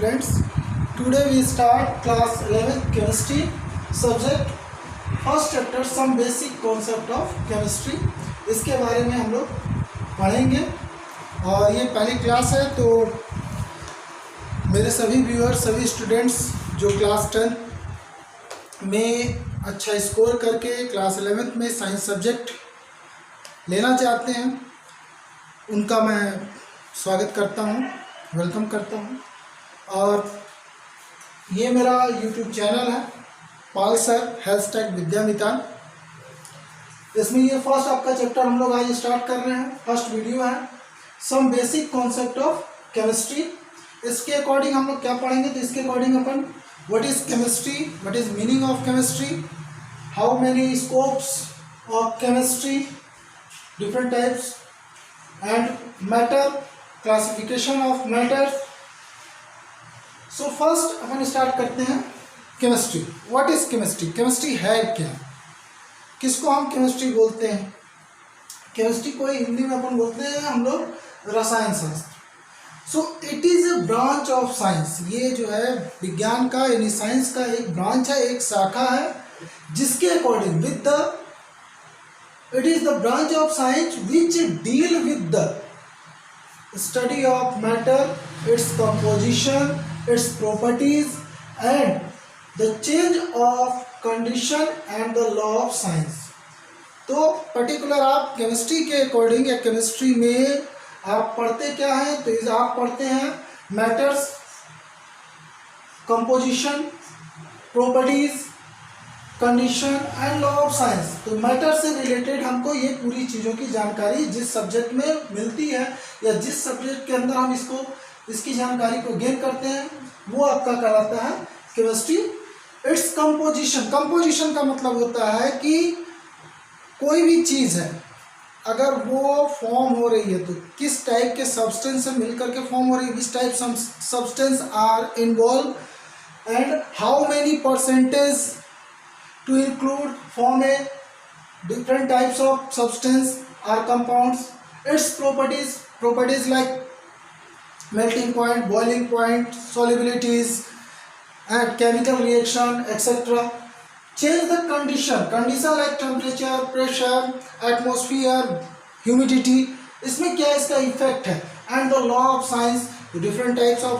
students. Today we start class 11th chemistry subject first chapter some basic concept of chemistry. इसके बारे में हम लोग पढ़ेंगे और ये पहली क्लास है, तो मेरे सभी व्यूअर्स, सभी स्टूडेंट्स जो क्लास 10 में अच्छा स्कोर करके क्लास 11th में साइंस सब्जेक्ट लेना चाहते हैं, उनका मैं स्वागत करता हूं, वेलकम करता हूं। और ये मेरा यूट्यूब चैनल है पाल सर #विद्यामितान। इसमें ये फर्स्ट आपका चैप्टर हम लोग आज स्टार्ट कर रहे हैं। फर्स्ट वीडियो है some basic concept of chemistry. इसके अकॉर्डिंग हम लोग क्या पढ़ेंगे, तो इसके अकॉर्डिंग अपन what is chemistry, what is meaning of chemistry, how many scopes of chemistry, different types and matter, classification of matter. So first अपन स्टार्ट करते हैं chemistry. What is chemistry? Chemistry है क्या, किसको हम केमिस्ट्री बोलते हैं? केमिस्ट्री को हिंदी में अपन बोलते हैं हम लोग रसायन शास्त्र। So it is a branch of science. ये जो है विज्ञान का यानी साइंस का एक ब्रांच है, एक शाखा है, जिसके according with the it is the branch of science which deal with the study of matter, its composition, its properties and the change of condition and the law of science। तो particular आप chemistry के according या chemistry में आप पढ़ते क्या हैं, तो आप पढ़ते हैं matters, composition, properties, condition and law of science. तो मैटर से रिलेटेड हमको ये पूरी चीज़ों की जानकारी जिस सब्जेक्ट में मिलती है या जिस सब्जेक्ट के अंदर हम इसकी जानकारी को गेन करते हैं, वो आपका कहलाता है केमिस्ट्री। Its composition. कंपोजिशन का मतलब होता है कि कोई भी चीज़ है, अगर वो फॉर्म हो रही है तो किस टाइप के सब्सटेंस से मिलकर के फॉर्म हो रही है, which type substance are involve and how many percentage to include form a different types of substance or compounds, its properties like melting point, boiling point, solubilities and chemical reaction etc. Change the condition like temperature, pressure, atmosphere, humidity, इसमें क्या इसका effect है, and the law of science, the different types of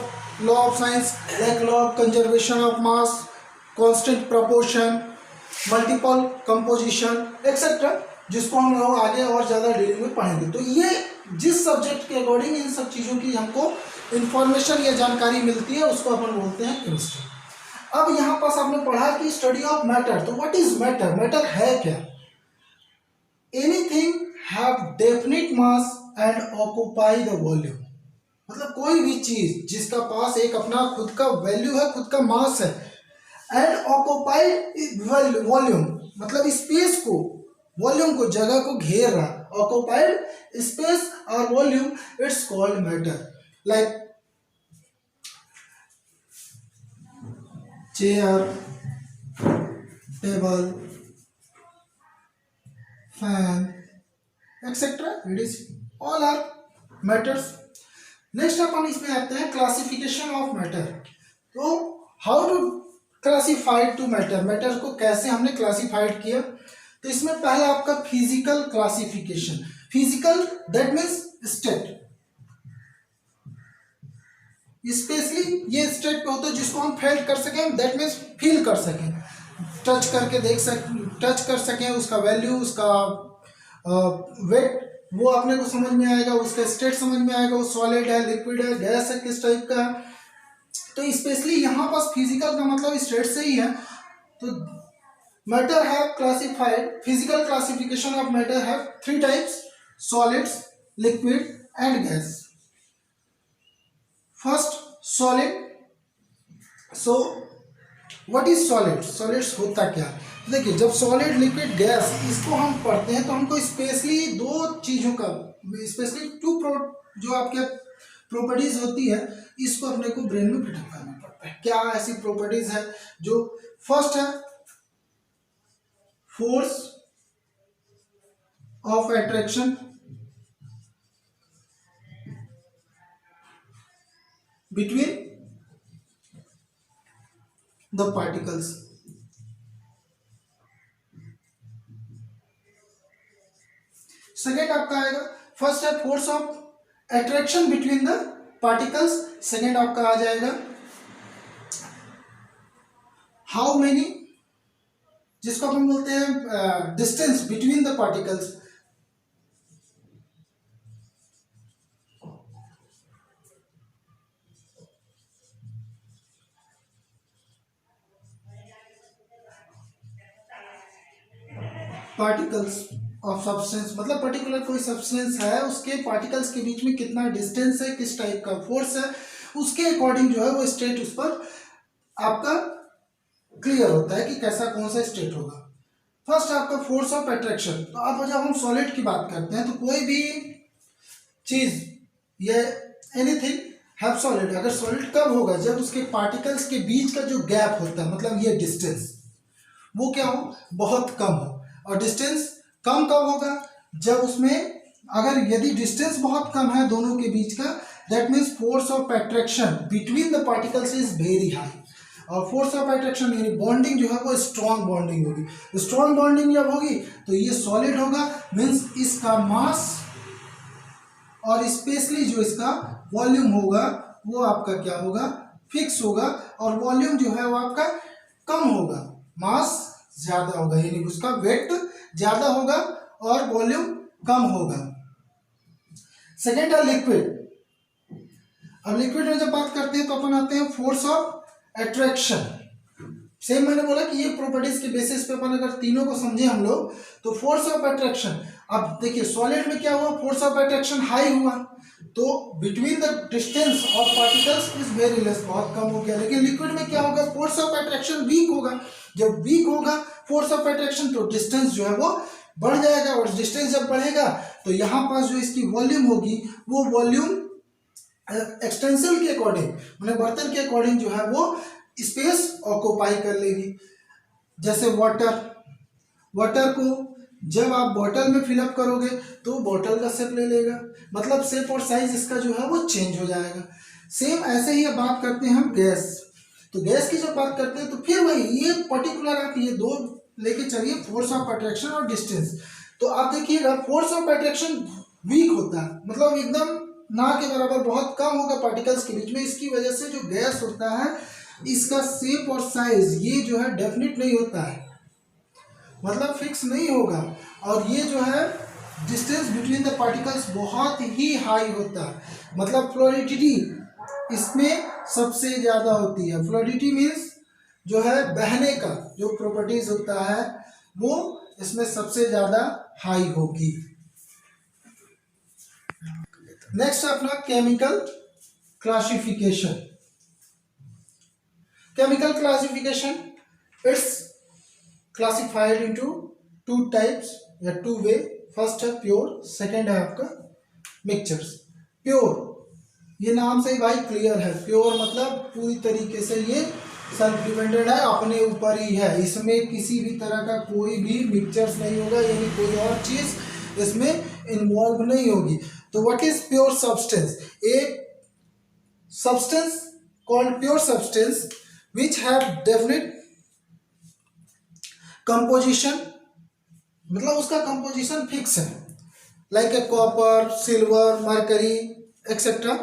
law of science like law of conservation of mass, constant proportion, multiple composition etcetera, जिसको हम लोग आगे और ज़्यादा डिटेल में पढ़ेंगे। तो ये जिस सब्जेक्ट के अकॉर्डिंग इन सब चीज़ों की हमको इंफॉर्मेशन या जानकारी मिलती है, उसको अपन बोलते हैं केमिस्ट्री। अब यहाँ पास आपने पढ़ा कि स्टडी ऑफ मैटर। तो व्हाट इज मैटर? मैटर है क्या? Anything have definite mass and occupy the volume. मतलब कोई भी चीज जिसका पास एक अपना खुद का वैल्यू है, खुद का मास है, एंड ऑक्यूपाइड वॉल्यूम मतलब स्पेस को, वॉल्यूम को, जगह को घेर रहा, ऑक्यूपाइड स्पेस और volume, it's called matter. Like chair, table, fan etcetera, it is all are matters. Next अपन इसमें आते हैं क्लासिफिकेशन ऑफ मैटर। तो how to classified to matter, matter को कैसे हमने क्लासिफाइड किया? तो इसमें पहला आपका physical classification. Physical that means state, specially ये स्टेट पे होता है जिसको हम फील कर सकें, दैट मीन्स फील कर सकें, टच करके देख सकें, टच कर सकें, उसका वैल्यू, उसका वेट वो अपने को समझ में आएगा, उसका स्टेट समझ में आएगा, वो सॉलिड है, लिक्विड है, गैस है, किस टाइप का है। तो स्पेशली यहाँ पास फिजिकल का मतलब स्टेट से ही है। तो matter have classified, physical classification of matter have 3 types: solids, liquid and gas. First solid. So what is solid? Solids होता क्या? देखिए, जब सॉलिड, लिक्विड, गैस इसको हम पढ़ते हैं तो हमको स्पेशली 2 चीज़ों का, स्पेशली 2 जो आपके प्रॉपर्टीज होती है, इसको अपने को ब्रेन में फिट करना पड़ता है। क्या ऐसी प्रॉपर्टीज है? जो फर्स्ट है force of attraction between the particles. Second आपका आएगा, फर्स्ट है force of attraction between the particles. Second आपका आ जाएगा हाउ मेनी, जिसको अपन बोलते हैं distance between the particles. Particles of substance मतलब पर्टिकुलर कोई सब्सटेंस है, उसके पार्टिकल्स के बीच में कितना डिस्टेंस है, किस टाइप का फोर्स है, उसके अकॉर्डिंग जो है वो स्टेट उस पर आपका क्लियर होता है कि कैसा कौन सा स्टेट होगा। फर्स्ट आपका फोर्स ऑफ अट्रैक्शन। तो अब जब हम सॉलिड की बात करते हैं तो कोई भी चीज ये एनीथिंग हैव सॉलिड, अगर सॉलिड कब होगा, जब उसके पार्टिकल्स के बीच का जो गैप होता है, मतलब ये डिस्टेंस, वो क्या हो, बहुत कम हो। और डिस्टेंस कम कब होगा, जब उसमें अगर यदि डिस्टेंस बहुत कम है दोनों के बीच का, that means force of attraction between the particles is very high. और फोर्स ऑफ अट्रैक्शन यानी बॉन्डिंग जो है वो स्ट्रॉन्ग बॉन्डिंग होगी। स्ट्रॉन्ग बॉन्डिंग जब होगी तो ये सॉलिड होगा, मीन्स इसका मास और स्पेशली जो इसका वॉल्यूम होगा वो आपका क्या होगा, फिक्स होगा। और वॉल्यूम जो है वो आपका कम होगा, मास ज्यादा होगा, यानी उसका वेट ज्यादा होगा और वॉल्यूम कम होगा। सेकेंड है लिक्विड। अब लिक्विड में जब बात करते हैं तो अपन आते हैं फोर्स ऑफ अट्रैक्शन। सेम मैंने बोला कि ये प्रॉपर्टीज के बेसिस पे अपन अगर तीनों को समझे हम लोग, तो फोर्स ऑफ अट्रैक्शन, अब देखिए सॉलिड में क्या हुआ, फोर्स ऑफ अट्रैक्शन हाई हुआ, तो between the distance of particles is very less, बहुत कम हो गया। लेकिन लिक्विड में क्या होगा, फोर्स ऑफ अट्रैक्शन वीक होगा। जब वीक होगा फोर्स ऑफ अट्रैक्शन तो डिस्टेंस जो है वो बढ़ जाएगा, और डिस्टेंस जब बढ़ेगा तो यहाँ पास जो इसकी वॉल्यूम होगी वो वॉल्यूम एक्सटेंशन के अकॉर्डिंग, मतलब बर्तन के अकॉर्डिंग जो है वो स्पेस ऑक्यूपाई कर लेगी। जैसे वाटर, वाटर को जब आप बॉटल में फिलअप करोगे तो बॉटल का शेप ले लेगा, मतलब शेप और साइज इसका जो है वो चेंज हो जाएगा। सेम ऐसे ही बात करते हैं हम गैस। तो गैस की जब बात करते हैं तो फिर वही ये पर्टिकुलर आप ये दो लेके चलिए, फोर्स ऑफ अट्रैक्शन और डिस्टेंस। तो आप देखिएगा फोर्स ऑफ अट्रैक्शन वीक होता है, मतलब एकदम ना के बराबर, बहुत कम होगा पार्टिकल्स के बीच में। इसकी वजह से जो गैस होता है इसका शेप और साइज ये जो है डेफिनेट नहीं होता है, मतलब फिक्स नहीं होगा। और ये जो है डिस्टेंस बिटवीन द पार्टिकल्स बहुत ही हाई होता है, मतलब फ्लोरिडिटी इसमें सबसे ज़्यादा होती है। फ्लोरिडिटी मीन्स जो है बहने का जो प्रॉपर्टीज होता है वो इसमें सबसे ज़्यादा हाई होगी। नेक्स्ट अपना chemical classification. Chemical classification it's classified into two types या टू वे। फर्स्ट है प्योर, सेकंड है आपका मिक्सचर्स। प्योर ये नाम से ही भाई क्लियर है, प्योर मतलब पूरी तरीके से ये सेल्फ डिपेंडेंट है, अपने ऊपर ही है, इसमें किसी भी तरह का कोई भी मिक्सचर्स नहीं होगा, यानी कोई और चीज इसमें इन्वॉल्व नहीं होगी। तो what is pure substance? A substance called pure substance which have definite composition, मतलब उसका कंपोजिशन फिक्स है, like a copper, silver, mercury etcetera.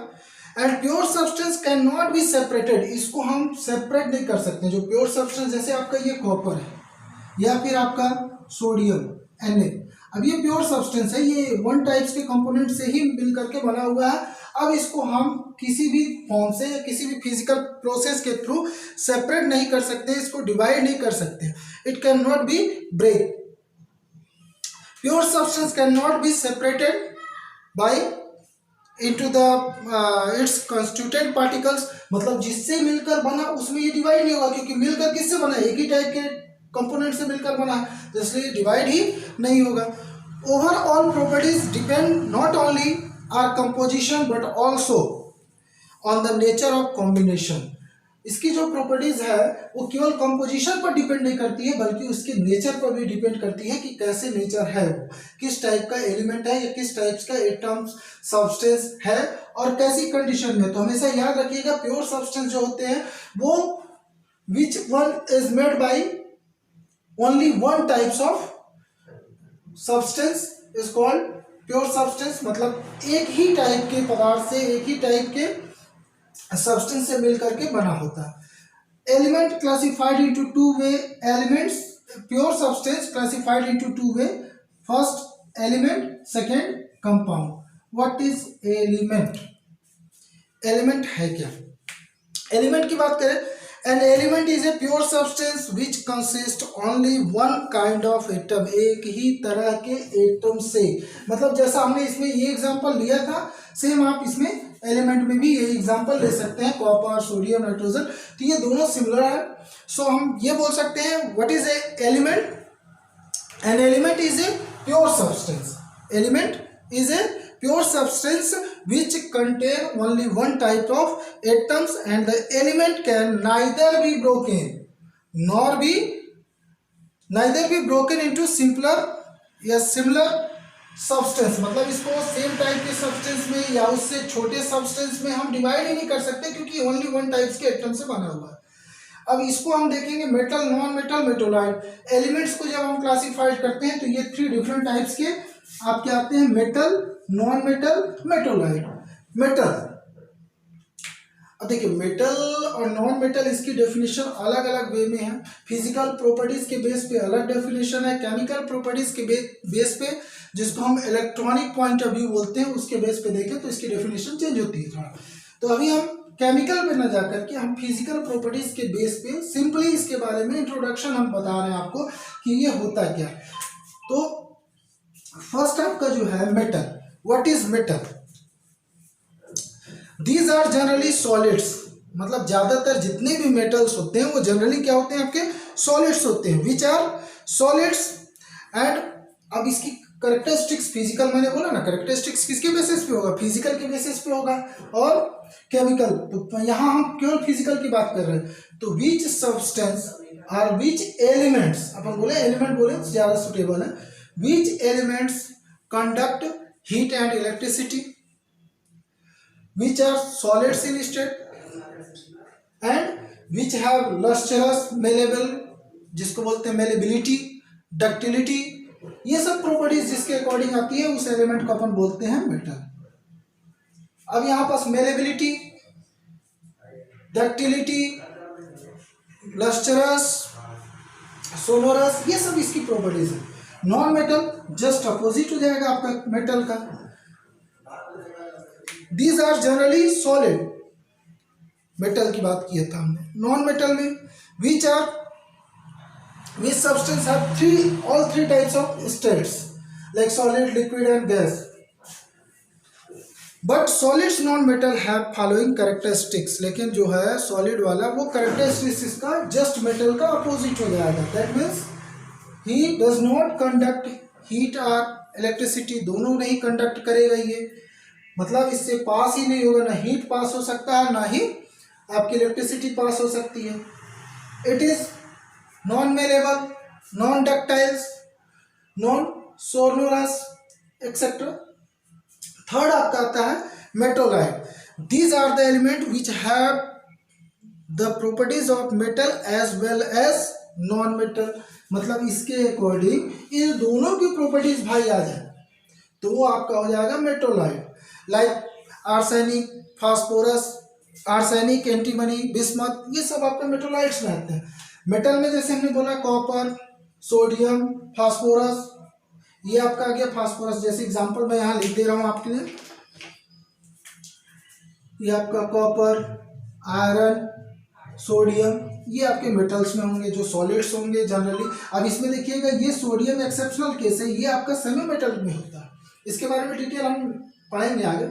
And pure substance can not be separated, इसको हम सेपरेट नहीं कर सकते। जो प्योर सब्सटेंस जैसे आपका ये कॉपर है या फिर आपका सोडियम Na, अब ये प्योर सब्सटेंस है, ये वन टाइप्स के कंपोनेंट से ही मिल करके बना हुआ है। अब इसको हम किसी भी फॉर्म से या किसी भी फिजिकल प्रोसेस के थ्रू सेपरेट नहीं कर सकते, इसको डिवाइड नहीं कर सकते। It can not be break. Pure substance can not be separated by into the its constituted particles, मतलब जिससे मिलकर बना उसमें ये डिवाइड नहीं होगा, क्योंकि मिलकर किससे बना, एक ही टाइप के कंपोनेंट से मिलकर बना है, तो इसलिए डिवाइड ही नहीं होगा। Overall properties depend not only are composition but also on the nature of combination. इसकी जो प्रॉपर्टीज है वो केवल कंपोजिशन पर डिपेंड नहीं करती है, बल्कि उसके नेचर पर भी डिपेंड करती है कि कैसे नेचर है, वो किस टाइप का एलिमेंट है या किस टाइप का एटम्स सब्सटेंस है और कैसी कंडीशन में। तो हमेशा याद रखिएगा प्योर सब्सटेंस जो होते हैं वो which one is made by only one types of substance is called pure substance. मतलब एक ही टाइप के पदार्थ से, एक ही टाइप के सब्सटेंस से मिलकर के बना होता है। Element classified into two way elements, pure substance classified into two way, first element, second compound. What is element? Element है क्या? एलिमेंट की बात करें, an element is a pure substance which consist only one kind of atom, एक ही तरह के atom से। मतलब जैसा हमने इसमें ये एग्जांपल लिया था, सेम आप इसमें एलिमेंट में भी ये एग्जांपल ले सकते हैं, कॉपर, सोडियम, नाइट्रोजन, तो ये दोनों सिमिलर है। सो हम ये बोल सकते हैं what is a element? An element is a pure substance, element is a pure substance which contain only one type of atoms and the element can neither be broken into simpler या similar substance। मतलब इसको same type के substance में या उससे छोटे substance में हम डिवाइड ही नहीं कर सकते, क्योंकि ओनली वन टाइप्स के एटम से बना हुआ है। अब इसको हम देखेंगे मेटल, नॉन मेटल, मेटोलाइट। एलिमेंट्स को जब हम क्लासिफाइड करते हैं तो ये थ्री डिफरेंट टाइप्स के आपके आते हैं, मेटल, नॉन मेटल, मेटोलाइट। मेटल, अब देखिए मेटल और नॉन मेटल इसकी डेफिनेशन अलग अलग वे में है। फिजिकल प्रॉपर्टीज के बेस पे अलग डेफिनेशन है, केमिकल प्रॉपर्टीज के बेस पे, जिसको हम इलेक्ट्रॉनिक पॉइंट ऑफ व्यू बोलते हैं, उसके बेस पे देखें तो इसकी डेफिनेशन चेंज होती है थोड़ा। तो अभी हम केमिकल पे न जाकर के हम फिजिकल प्रॉपर्टीज के बेस पे सिंपली इसके बारे में इंट्रोडक्शन हम बता रहे हैं आपको कि ये होता क्या। तो फर्स्ट आपका जो है metal, what is metal? These are generally solids, मतलब ज्यादातर जितने भी मेटल्स होते हैं वो जनरली क्या होते हैं, आपके सॉलिड्स होते हैं, विच आर सॉलिड्स। एंड अब इसकी करेक्टरिस्टिक्स फिजिकल, मैंने बोला ना करेक्टरिस्टिक्स किसके बेसिस पे होगा, फिजिकल के बेसिस पे होगा, और केमिकल, तो यहाँ हम केवल फिजिकल की बात कर रहे हैं। तो विच सब्सटेंस और विच एलिमेंट्स, अपन बोले एलिमेंट बोले ज्यादा सुटेबल है, विच elements conduct heat and electricity, which are solids in state and which have lustrous, malleable, जिसको बोलते हैं malleability, ductility, ये सब प्रॉपर्टीज जिसके अकॉर्डिंग आती है उस एलिमेंट को अपन बोलते हैं मेटल। अब यहाँ पास malleability, ductility, lustrous, sonorous, ये सब इसकी प्रॉपर्टीज है। नॉन मेटल जस्ट अपोजिट हो जाएगा आपका मेटल का। These are generally solid, metal की बात किया था हमने। नॉन मेटल में which substance have all three types of states like solid, liquid and gas, but solids non-metal have following characteristics। लेकिन जो है सॉलिड वाला वो कैरेक्टरिस्टिक्स का जस्ट मेटल का अपोजिट हो जाएगा। That means he does not conduct heat और इलेक्ट्रिसिटी, दोनों नहीं कंडक्ट करेगा ये, मतलब इससे पास ही नहीं होगा, ना हीट पास हो सकता है ना ही आपकी इलेक्ट्रिसिटी पास हो सकती है। It is non malleable, non ductiles, non sonorous etcetera. Third आपका आता है metalloid. These are the element which have the properties of metal as well as non metal, मतलब इसके अकॉर्डिंग इन दोनों की प्रॉपर्टीज भाई आ जाए तो वो आपका हो जाएगा मेटोलाइट। Like arsenic, phosphorus, arsenic, antimony, bismuth, ये सब आपके मेटोलाइट्स में आते हैं। मेटल में जैसे हमने बोला कॉपर, सोडियम, फास्फोरस, ये आपका आ गया फास्फोरस। जैसे एग्जांपल मैं यहाँ लिख दे रहा हूँ आपके लिए, ये आपका कॉपर, आयरन, सोडियम, ये आपके मेटल्स में होंगे जो सॉलिड्स होंगे जनरली। अब इसमें देखिएगा ये सोडियम एक्सेप्शनल केस है, ये आपका सेमी मेटल में होता है, इसके बारे में डिटेल हम पढ़ेंगे आगे।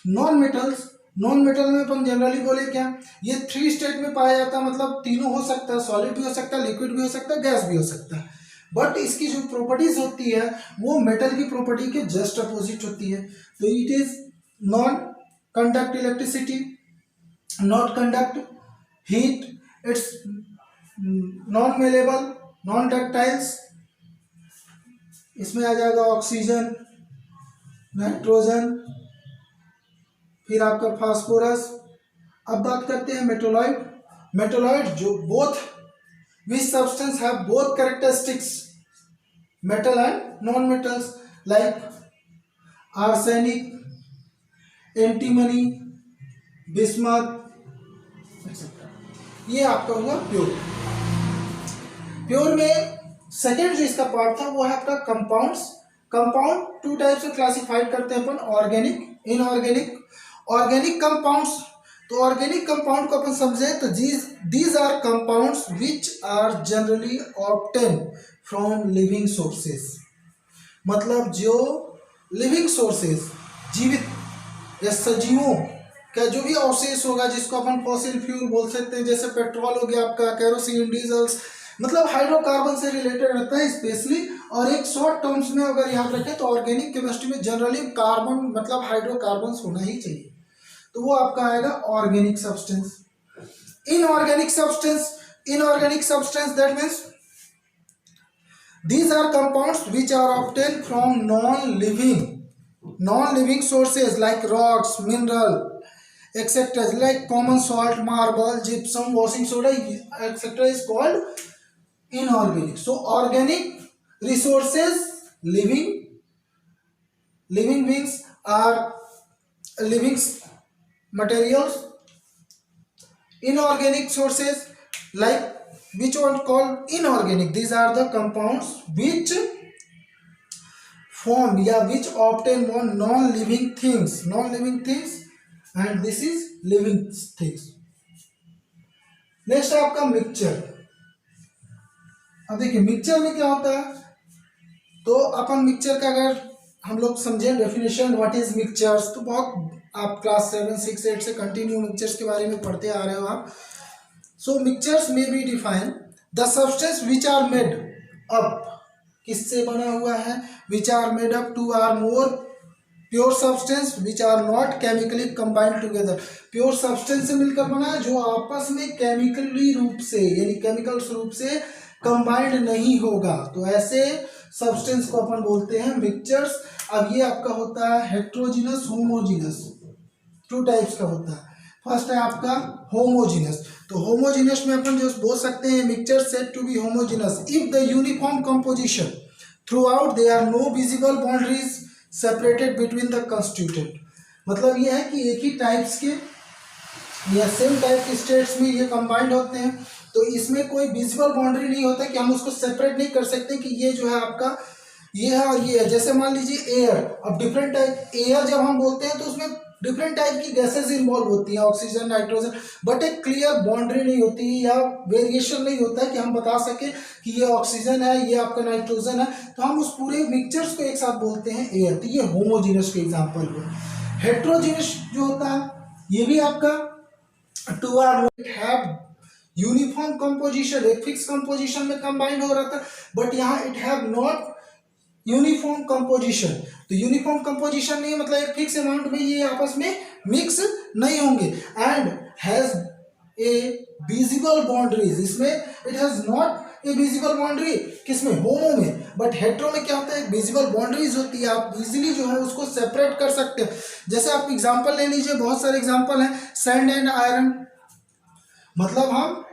नॉन मेटल्स, नॉन मेटल में अपन जनरली बोले क्या, ये थ्री स्टेट में पाया जाता है, मतलब तीनों हो सकता है, सॉलिड भी हो सकता है, लिक्विड भी हो सकता है, गैस भी हो सकता है। बट इसकी जो प्रॉपर्टीज होती है वो मेटल की प्रॉपर्टी के जस्ट अपोजिट होती है। तो it is non conduct electricity, not conduct heat, it's non malleable, non ductiles, इसमें आ जाएगा ऑक्सीजन, नाइट्रोजन, फिर आपका फास्फोरस। अब बात करते हैं मेटोलाइट। मेटोलॉइड जो both which substance have both characteristics metal and non-metals like arsenic, antimony, bismuth etc. ये आपका हुआ प्योर। प्योर में सेकेंड जो इसका पार्ट था वो है आपका कंपाउंड्स। कंपाउंड टू टाइप से क्लासिफाइड करते हैं अपन, ऑर्गेनिक, इनऑर्गेनिक। ऑर्गेनिक कंपाउंड्स, तो ऑर्गेनिक कंपाउंड को अपन समझे तो these are compounds which are generally obtain from living sources. मतलब जो लिविंग सोर्सेस, जीवित या सजीवों का जो भी अवशेष होगा, जिसको अपन फॉसिल फ्यूल बोल सकते हैं, जैसे पेट्रोल हो गया आपका, केरोसिन, डीजल्स, मतलब हाइड्रोकार्बन से रिलेटेड रहता है स्पेशली। और एक शॉर्ट टर्म्स में अगर याद रखें तो ऑर्गेनिक केमिस्ट्री में जनरली कार्बन मतलब हाइड्रोकार्बन होना ही चाहिए, तो वो आपका आएगा organic substance. Inorganic substance that means these are compounds which are obtained from non-living sources like rocks, mineral, etc. like common salt, marble, gypsum, washing soda, etc. is called inorganic. So organic resources, living beings are living materials. Inorganic sources like which one called inorganic, these are the compounds which form या which obtain from non-living things and this is living things. Next है आपका mixture. अब देखिए mixture में क्या होता है, तो अपन मिक्सचर का अगर हम लोग समझें डेफिनेशन व्हाट इज मिक्सचर्स, तो बहुत आप क्लास 7, 6, 8 से कंटिन्यू मिक्सचर्स के बारे में पढ़ते आ रहे हो आप। So mixtures may be defined the substance which are made up, किससे बना हुआ है, which are made up two or more pure substance which are not chemically combined together। Pure substance से मिलकर बना है जो आपस में केमिकली रूप से यानी केमिकल्स रूप से कंबाइंड नहीं होगा, तो ऐसे सब्सटेंस को अपन बोलते हैं मिक्सचर्स। अब ये आपका होता है हेट्रोजीनस, होमोजीनस, टू टाइप्स का होता है। फर्स्ट है आपका होमोजीनस, तो होमोजीनस में अपन जो बोल सकते हैं mixture said to be homogeneous if the uniform composition throughout there are no visible boundaries separated between the constituent. मतलब ये है कि एक ही टाइप्स के या सेम टाइप के स्टेट्स में ये कंबाइंड होते हैं, तो इसमें कोई विजिबल बाउंड्री नहीं होता कि हम उसको सेपरेट नहीं कर सकते कि ये जो है आपका ये है और ये है। जैसे मान लीजिए एयर, अब डिफरेंट टाइप एयर जब हम बोलते हैं तो उसमें डिफरेंट टाइप की गैसेस इन्वॉल्व होती हैं, ऑक्सीजन, नाइट्रोजन, बट एक क्लियर बाउंड्री नहीं होती या वेरिएशन नहीं होता है कि हम बता सकें कि ये ऑक्सीजन है, ये आपका नाइट्रोजन है, तो हम उस पूरे मिक्सचर्स को एक साथ बोलते हैं एयर। तो ये होमोजीनस के एग्जांपल है। हेट्रोजीनस जो होता है ये भी आपका two are have uniform composition, एक फिक्स कंपोजिशन में कंबाइंड हो रहा था, बट यहाँ it have not uniform composition. तो यूनिफॉर्म कंपोजिशन नहीं मतलब एक फिक्स अमाउंट में ये आपस में मिक्स नहीं होंगे। And has a visible boundaries, इसमें it has not a visible boundary, किसमें, होमो में, बट हेट्रो में क्या होता है विजिबल बाउंड्रीज होती है, आप इजीली जो है उसको सेपरेट कर सकते हैं। जैसे आप एग्जांपल ले लीजिए, बहुत सारे एग्जांपल हैं, सैंड एंड आयरन, मतलब हम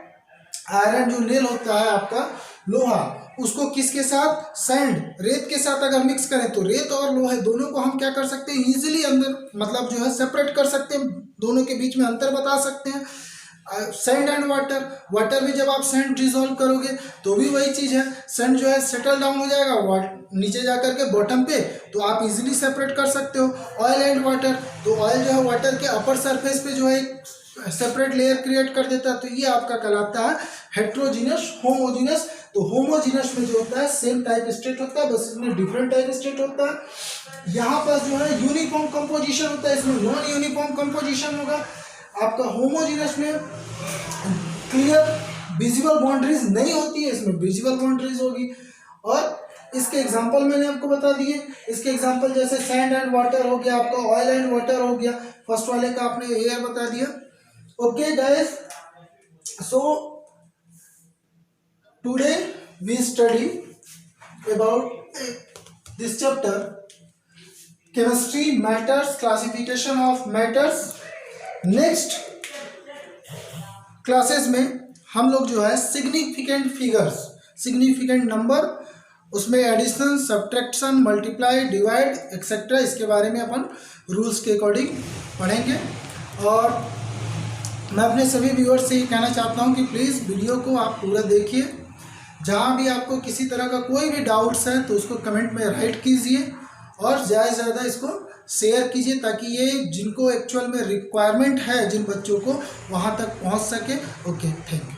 आयरन जो नेल होता है आपका लोहा, उसको किसके साथ, सैंड, रेत के साथ अगर मिक्स करें तो रेत और लोहे दोनों को हम क्या कर सकते हैं इजीली अंदर मतलब जो है सेपरेट कर सकते हैं, दोनों के बीच में अंतर बता सकते हैं। सैंड एंड वाटर, वाटर में जब आप सैंड डिजोल्व करोगे तो भी वही चीज़ है, सैंड जो है सेटल डाउन हो जाएगा नीचे जा करके बॉटम पे, तो आप इजीली सेपरेट कर सकते हो। ऑयल एंड वाटर, तो ऑयल जो है वाटर के अपर सरफेस पे जो है सेपरेट लेयर क्रिएट कर देता है, तो ये आपका कहलाता है हेट्रोजीनस, होमोजीनस। तो होमोजीनस में जो होता है सेम टाइप स्टेट होता है, बस इसमें डिफरेंट टाइप स्टेट होता है। यहाँ पर जो है यूनिफॉर्म कंपोजिशन होता है, इसमें नॉन यूनिफॉर्म कंपोजिशन होगा। आपका होमोजीनस में क्लियर विजिबल बाउंड्रीज नहीं होती है, इसमें विजिबल बाउंड्रीज होगी। और इसके एग्जांपल मैंने आपको बता दिए, इसके एग्जांपल जैसे सैंड एंड वाटर हो गया, आपका ऑयल एंड वाटर हो गया, फर्स्ट वाले का आपने एयर बता दिया। Okay guys, so today we study about this chapter chemistry, matters, classification of matters. Next classes में हम लोग जो है सिग्निफिकेंट फिगर्स, सिग्निफिकेंट नंबर, उसमें addition, subtraction, multiply, divide etcetera, इसके बारे में अपन रूल्स के अकॉर्डिंग पढ़ेंगे। और मैं अपने सभी व्यूअर्स से ये कहना चाहता हूँ कि प्लीज़ वीडियो को आप पूरा देखिए। जहाँ भी आपको किसी तरह का कोई भी डाउट्स है तो उसको कमेंट में राइट कीजिए और ज़्यादा से ज़्यादा इसको शेयर कीजिए, ताकि ये जिनको एक्चुअल में रिक्वायरमेंट है जिन बच्चों को, वहाँ तक पहुँच सके। Okay, thank you.